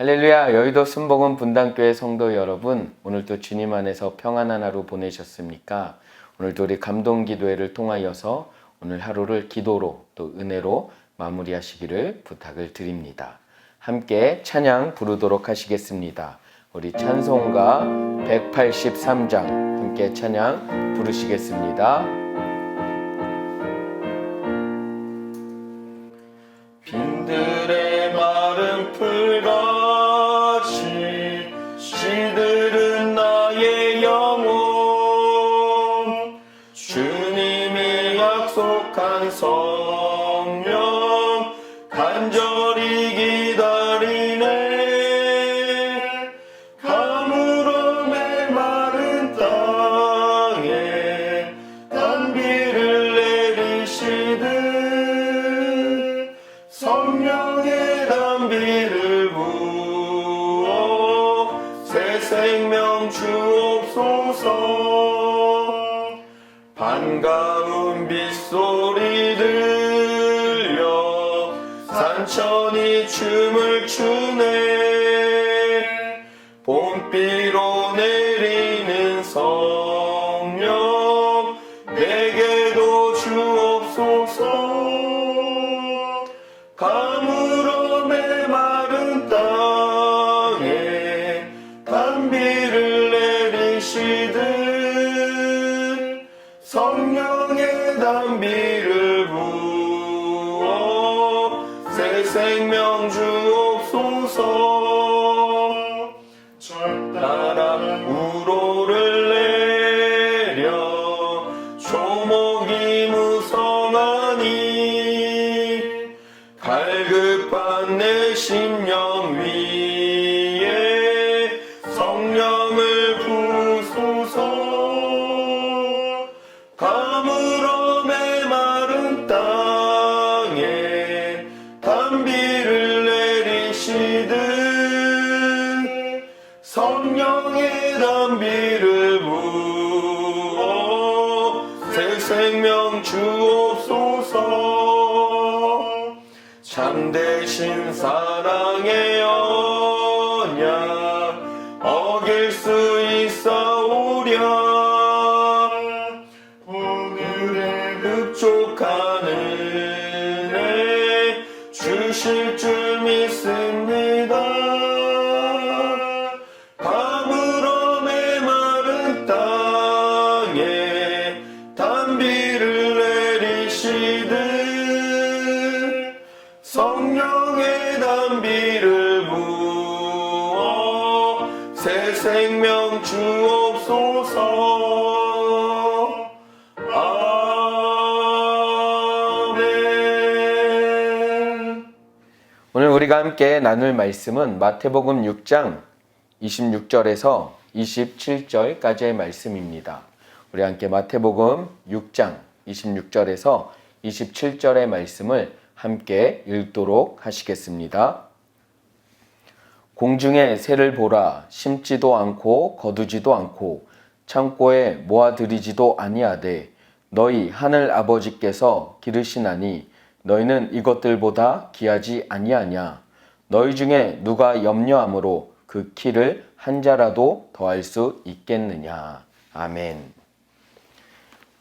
할렐루야, 여의도 순복음 분당교회 성도 여러분, 오늘도 주님 안에서 평안한 하루 보내셨습니까? 오늘도 우리 감동기도회를 통하여서 오늘 하루를 기도로 또 은혜로 마무리하시기를 부탁을 드립니다. 함께 찬양 부르도록 하시겠습니다. 우리 찬송가 183장 함께 찬양 부르시겠습니다. 빈들의 마른 풀같이 시들은 나의 영혼, 주님이 약속한 성령 간절히 기다리네. 가물어 메마른 땅에 단비를 내리시듯 성령의 단비를 부어 새 생명 주옵소서. 반가운 빗소리 들려 산천이 춤을 추네. 봄비로 내리는 성령 내게도 주옵소서. 가물어 메마른 땅에 단비를 내리시듯 성령의 단비를 부어 새 생명 주옵소서. 절 따라 우로를 내려 조목이 무성하니 갈급한 내 심령 위에 성령을 부소서. 가물어 메마른 땅에 단비를 내리시듯 성령의 단비를 부어 새 생명 주옵소서. 참되신 사랑의 언약 어길 수 있사오랴. 오늘의 흡족한 은혜 주실 줄 믿습니다. 가물어 메마른 땅에 단비를 내리시듯 성령의 단비를 부어 새 생명 주옵소서. 아멘. 오늘 우리가 함께 나눌 말씀은 마태복음 6장 26절에서 27절까지의 말씀입니다. 우리 함께 마태복음 6장 26절에서 27절의 말씀을 함께 읽도록 하시겠습니다. 공중의 새를 보라. 심지도 않고 거두지도 않고 창고에 모아들이지도 아니하되 너희 하늘 아버지께서 기르시나니 너희는 이것들보다 귀하지 아니하냐. 너희 중에 누가 염려함으로 그 키를 한 자라도 더할 수 있겠느냐. 아멘.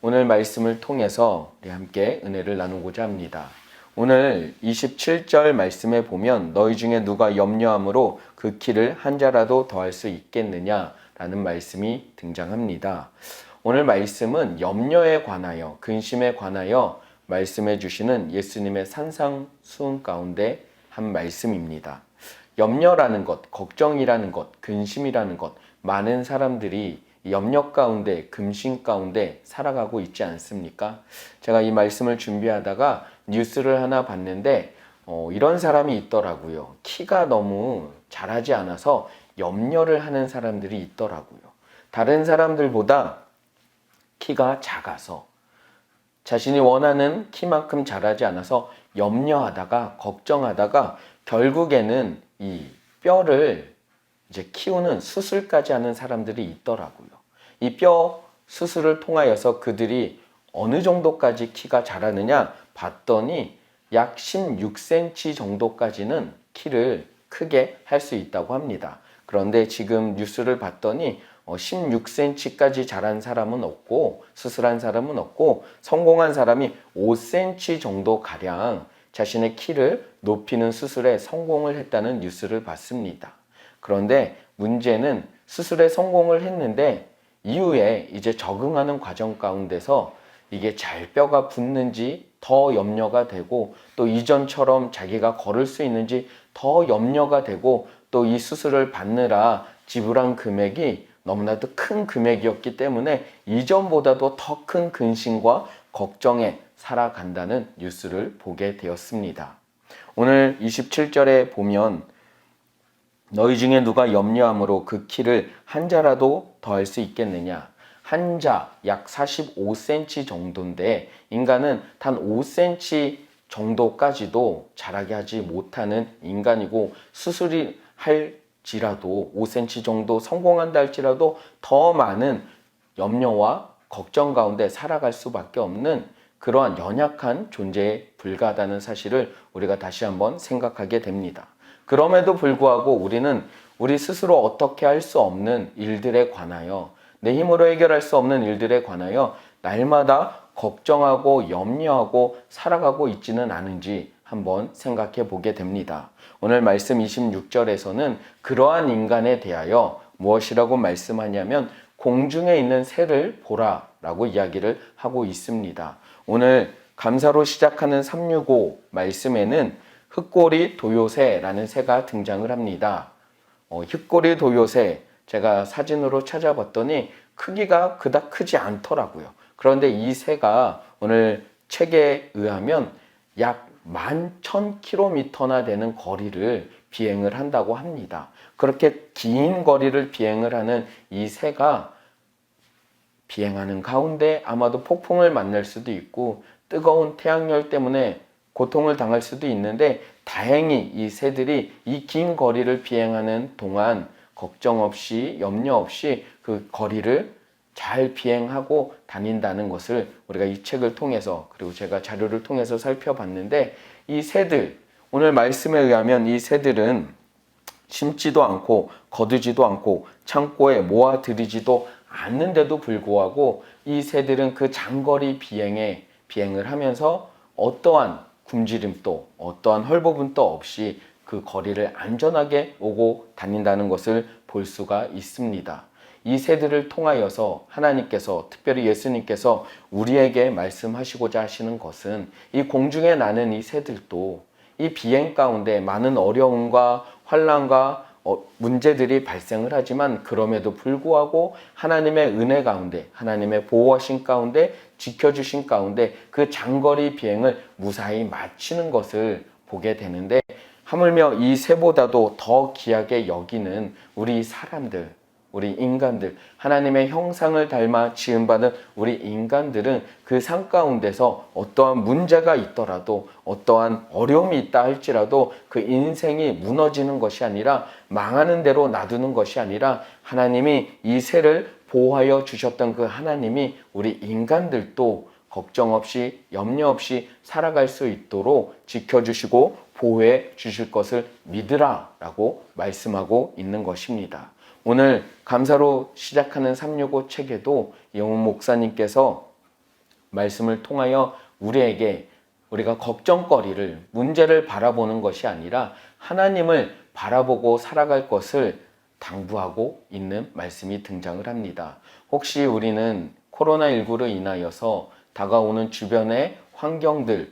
오늘 말씀을 통해서 우리 함께 은혜를 나누고자 합니다. 오늘 27절 말씀에 보면 너희 중에 누가 염려함으로 그 키를 한 자라도 더할 수 있겠느냐라는 말씀이 등장합니다. 오늘 말씀은 염려에 관하여, 근심에 관하여 말씀해 주시는 예수님의 산상수훈 가운데 한 말씀입니다. 염려라는 것, 걱정이라는 것, 근심이라는 것, 많은 사람들이 염려 가운데, 근심 가운데 살아가고 있지 않습니까? 제가 이 말씀을 준비하다가 뉴스를 하나 봤는데 이런 사람이 있더라고요. 키가 너무 자라지 않아서 염려를 하는 사람들이 있더라고요. 다른 사람들보다 키가 작아서 자신이 원하는 키만큼 자라지 않아서 염려하다가 걱정하다가 결국에는 이 뼈를 이제 키우는 수술까지 하는 사람들이 있더라고요. 이 뼈 수술을 통하여서 그들이 어느 정도까지 키가 자라느냐 봤더니 약 16cm 정도까지는 키를 크게 할 수 있다고 합니다. 그런데 지금 뉴스를 봤더니 16cm까지 자란 사람은 없고, 수술한 사람은 없고, 성공한 사람이 5cm 정도 가량 자신의 키를 높이는 수술에 성공을 했다는 뉴스를 봤습니다. 그런데 문제는 수술에 성공을 했는데 이후에 이제 적응하는 과정 가운데서 이게 잘 뼈가 붙는지 더 염려가 되고, 또 이전처럼 자기가 걸을 수 있는지 더 염려가 되고, 또 이 수술을 받느라 지불한 금액이 너무나도 큰 금액이었기 때문에 이전보다도 더 큰 근심과 걱정에 살아간다는 뉴스를 보게 되었습니다. 오늘 27절에 보면 너희 중에 누가 염려함으로 그 키를 한 자라도 더할 수 있겠느냐. 한 자 약 45cm 정도인데 인간은 단 5cm 정도까지도 자라게 하지 못하는 인간이고, 수술이 할지라도 5cm 정도 성공한다 할지라도 더 많은 염려와 걱정 가운데 살아갈 수밖에 없는 그러한 연약한 존재에 불과하다는 사실을 우리가 다시 한번 생각하게 됩니다. 그럼에도 불구하고 우리는 우리 스스로 어떻게 할 수 없는 일들에 관하여, 내 힘으로 해결할 수 없는 일들에 관하여 날마다 걱정하고 염려하고 살아가고 있지는 않은지 한번 생각해 보게 됩니다. 오늘 말씀 26절에서는 그러한 인간에 대하여 무엇이라고 말씀하냐면 공중에 있는 새를 보라 라고 이야기를 하고 있습니다. 오늘 감사로 시작하는 365 말씀에는 흑꼬리 도요새라는 새가 등장을 합니다. 흑꼬리 도요새, 제가 사진으로 찾아봤더니 크기가 그닥 크지 않더라고요. 그런데 이 새가 오늘 책에 의하면 약 11,000km나 되는 거리를 비행을 한다고 합니다. 그렇게 긴 거리를 비행을 하는 이 새가 비행하는 가운데 아마도 폭풍을 만날 수도 있고 뜨거운 태양열 때문에 고통을 당할 수도 있는데, 다행히 이 새들이 이 긴 거리를 비행하는 동안 걱정 없이 염려 없이 그 거리를 잘 비행하고 다닌다는 것을 우리가 이 책을 통해서, 그리고 제가 자료를 통해서 살펴봤는데, 이 새들, 오늘 말씀에 의하면 이 새들은 심지도 않고 거두지도 않고 창고에 모아들이지도 않는데도 불구하고 이 새들은 그 장거리 비행을 하면서 어떠한 굶주림도 어떠한 헐벗음도 없이 그 거리를 안전하게 오고 다닌다는 것을 볼 수가 있습니다. 이 새들을 통하여서 하나님께서, 특별히 예수님께서 우리에게 말씀하시고자 하시는 것은, 이 공중에 나는 이 새들도 이 비행 가운데 많은 어려움과 환난과 문제들이 발생을 하지만 그럼에도 불구하고 하나님의 은혜 가운데, 하나님의 보호하신 가운데, 지켜주신 가운데 그 장거리 비행을 무사히 마치는 것을 보게 되는데, 하물며 이 새보다도 더 귀하게 여기는 우리 사람들, 우리 인간들, 하나님의 형상을 닮아 지음받은 우리 인간들은 그 삶 가운데서 어떠한 문제가 있더라도, 어떠한 어려움이 있다 할지라도 그 인생이 무너지는 것이 아니라, 망하는 대로 놔두는 것이 아니라, 하나님이 이 새를 보호하여 주셨던 그 하나님이 우리 인간들도 걱정 없이 염려 없이 살아갈 수 있도록 지켜주시고 보호해 주실 것을 믿으라 라고 말씀하고 있는 것입니다. 오늘 감사로 시작하는 365 책에도 영훈 목사님께서 말씀을 통하여 우리에게, 우리가 걱정거리를, 문제를 바라보는 것이 아니라 하나님을 바라보고 살아갈 것을 당부하고 있는 말씀이 등장을 합니다. 혹시 우리는 코로나19로 인하여서 다가오는 주변의 환경들,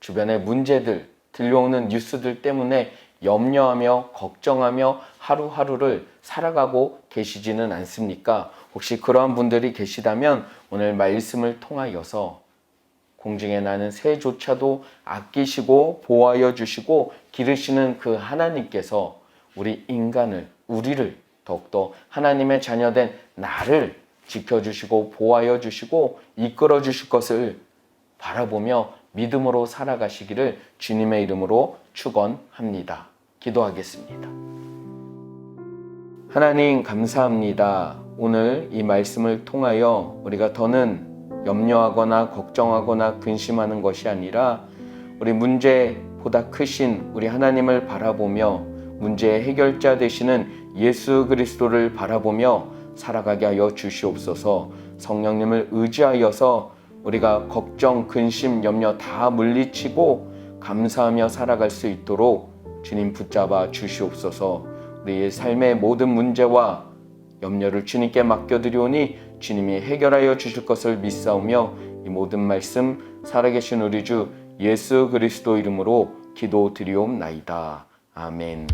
주변의 문제들, 들려오는 뉴스들 때문에 염려하며 걱정하며 하루하루를 살아가고 계시지는 않습니까? 혹시 그러한 분들이 계시다면 오늘 말씀을 통하여서 공중에 나는 새조차도 아끼시고 보호하여 주시고 기르시는 그 하나님께서 우리 인간을, 우리를, 더욱더 하나님의 자녀된 나를 지켜주시고 보호하여 주시고 이끌어 주실 것을 바라보며 믿음으로 살아가시기를 주님의 이름으로 축원합니다. 기도하겠습니다. 하나님 감사합니다. 오늘 이 말씀을 통하여 우리가 더는 염려하거나 걱정하거나 근심하는 것이 아니라 우리 문제보다 크신 우리 하나님을 바라보며 문제의 해결자 되시는 예수 그리스도를 바라보며 살아가게 하여 주시옵소서. 성령님을 의지하여서 우리가 걱정, 근심, 염려 다 물리치고 감사하며 살아갈 수 있도록 주님 붙잡아 주시옵소서. 우리의 삶의 모든 문제와 염려를 주님께 맡겨드리오니 주님이 해결하여 주실 것을 믿사오며 이 모든 말씀 살아계신 우리 주 예수 그리스도 이름으로 기도드리옵나이다. 아멘.